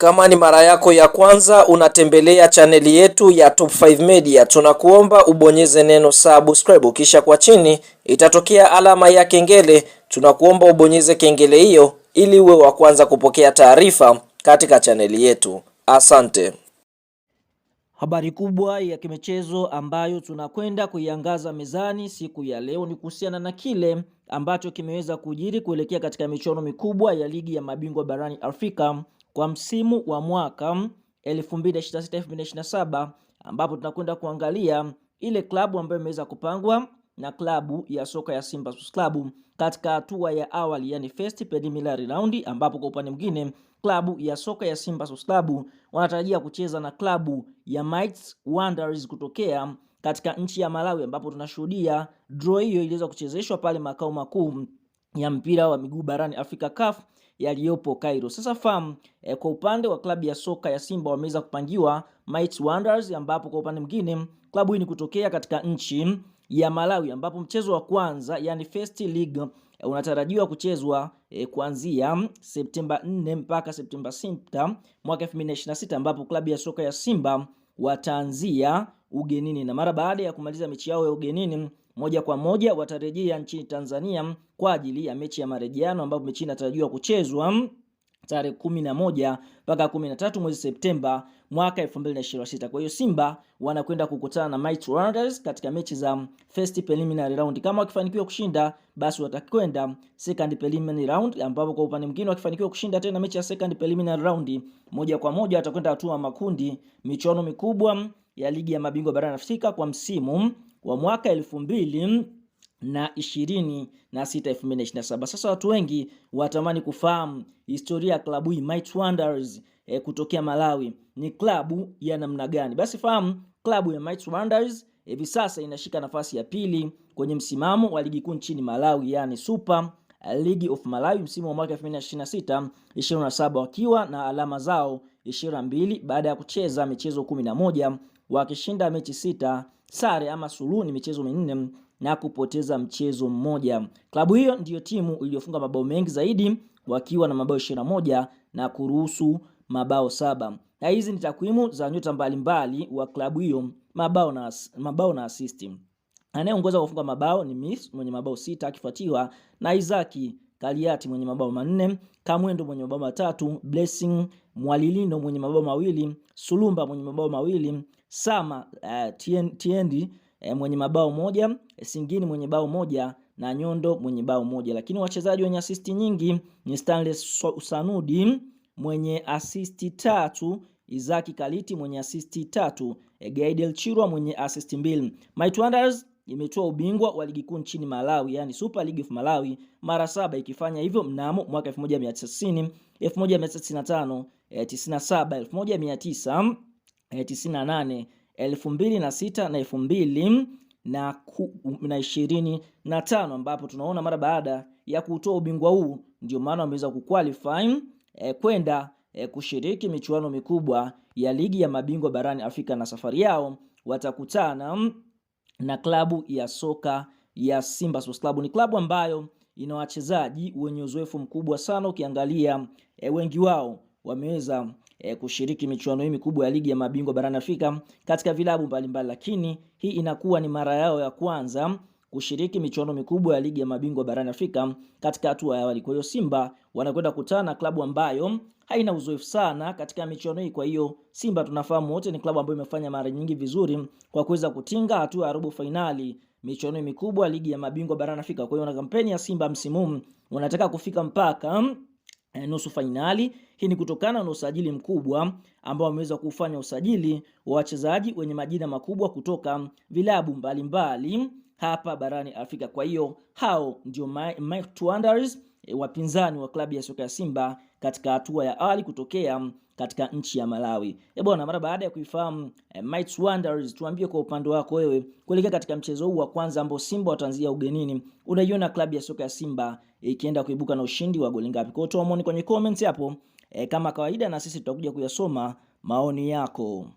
Kama ni mara yako ya kwanza unatembelea chaneli yetu ya Top 5 Media, tunakuomba ubonyeze neno subscribe, kisha kwa chini itatokea alama ya kengele. Tunakuomba ubonyeze kengele hiyo ili uwe wa kwanza kupokea taarifa katika chaneli yetu. Asante. Habari kubwa ya kimichezo ambayo tunakwenda kuiangaza mezani siku ya leo ni kuhusiana na kile ambacho kimeweza kujiri kuelekea katika michuano mikubwa ya ligi ya mabingwa barani Afrika kwa msimu wa mwaka 2026-2027, ambapo tunakwenda kuangalia ile klabu ambayo imeweza kupangwa na klabu ya soka ya Simba Sports Club katika hatua ya awali, yani first preliminary round, ambapo kwa upande mwingine klabu ya soka ya Simba Sports Club wanatarajia kucheza na klabu ya Mighty Wanderers kutokea katika nchi ya Malawi, ambapo tunashuhudia draw hiyo iliweza kuchezeshwa pale makao makuu ya mpira wa miguu barani Afrika CAF yaliyopo Cairo. Sasa fahamu kwa upande wa klabu ya soka ya Simba wameweza kupangiwa Mighty Wanderers, ambapo kwa upande mwingine klabu hii ni kutokea katika nchi ya Malawi, ambapo mchezo wa kwanza yani first league unatarajiwa kuchezwa kuanzia Septemba 4 mpaka Septemba 6 mwaka 2026, ambapo klabu ya soka ya Simba wataanzia ugenini, na mara baada ya kumaliza mechi yao ya ugenini moja kwa moja watarejea nchini Tanzania kwa ajili ya mechi ya marejeano, ambapo mechi inatarajiwa kuchezwa tarehe 11 mpaka 13 mwezi Septemba mwaka 2026. Kwa hiyo Simba wanakwenda kukutana na Mighty Wanderers katika mechi za first preliminary round. Kama wakifanikiwa kushinda, basi watakwenda second preliminary round, ambapo kwa upande mwingine wakifanikiwa kushinda tena mechi ya second preliminary round, moja kwa moja watakwenda hatua makundi michuano mikubwa ya ligi ya mabingwa barani Afrika kwa msimu wa mwaka 2026-2027. Sasa watu wengi watamani kufahamu historia ya klabu hii Mighty Wanderers kutokea Malawi ni klabu ya namna gani? Basi fahamu klabu ya Mighty Wanderers hivi sasa inashika nafasi ya pili kwenye msimamo wa ligi kuu nchini Malawi, yani Super League of Malawi msimu wa mwaka 2026-2027, wakiwa na alama zao 22 baada ya kucheza michezo 11, wakishinda mechi 6, sare ama suluhu ni michezo 4 na kupoteza mchezo mmoja. Klabu hiyo ndiyo timu iliyofunga mabao mengi zaidi wakiwa na mabao 21 na kuruhusu mabao 7. Na hizi ni takwimu za nyota mbalimbali wa klabu hiyo, mabao na assist. Anayeongoza kwa kufunga mabao ni Miss mwenye mabao 6, akifuatiwa na Isaki Kaliati mwenye mabao 4, Kamwendo mwenye mabao 3, Blessing Mwalilindo mwenye mabao 2, Sulumba mwenye mabao 2, Sama Tiendi mwenye mabao 1, Singini mwenye bao 1 na Nyondo mwenye bao 1. Lakini wachezaji wenye assist nyingi ni Stanley Sanudi mwenye assist 3, Isaki Kaliti mwenye assist 3, Gaidel Chirwa mwenye assist 2. Mighty Wanderers imetoa ubingwa wa ligi kuu nchini Malawi, yani Super League of Malawi mara 7, ikifanya hivyo mnamo mwaka 1990, 1995, 97, 1998, 2006 na 2025, ambapo tunaona mara baada ya kutoa ubingwa huu ndio maana wameweza kuqualify kwenda kushiriki michuano mikubwa ya ligi ya mabingwa barani Afrika, na safari yao watakutana na klabu ya soka ya Simba Sports Club. Ni klabu ambayo ina wachezaji wenye uzoefu mkubwa sana, ukiangalia wengi wao wameweza kushiriki michuano hii mikubwa ya ligi ya mabingwa barani Afrika katika vilabu mbalimbali, lakini hii inakuwa ni mara yao ya kwanza kushiriki michuano mikubwa ya ligi ya mabingwa barani Afrika katika hatua ya awali. Kwa hiyo Simba wanakwenda kukutana na klabu ambayo haina uzoefu sana katika michuano hii. Kwa hiyo Simba tunafahamu wote ni klabu ambayo imefanya mara nyingi vizuri kwa kuweza kutinga hatua ya robo finali michuano mikubwa ligi ya mabingwa barani Afrika. Kwa hiyo na kampeni ya Simba msimu wanataka kufika mpaka nusu finali. Hii ni kutokana na usajili mkubwa ambao wameweza kufanya, usajili wa wachezaji wenye majina makubwa kutoka vilabu mbalimbali hapa barani Afrika. Kwa hiyo hao ndio Mighty Wanderers, wapinzani wa klabu ya soka ya Simba katika hatua ya awali kutokea katika nchi ya Malawi. Bwana, mara baada ya kuifahamu Mighty Wanderers, tuambie kwa upande wako wewe kuelekea katika mchezo huu wa kwanza ambao Simba wataanzia ugenini, unaiona klabu ya soka ya Simba ikienda kuibuka na ushindi wa goli ngapi? Kwa toa maoni kwenye comments hapo kama kawaida, na sisi tutakuja kuyasoma maoni yako.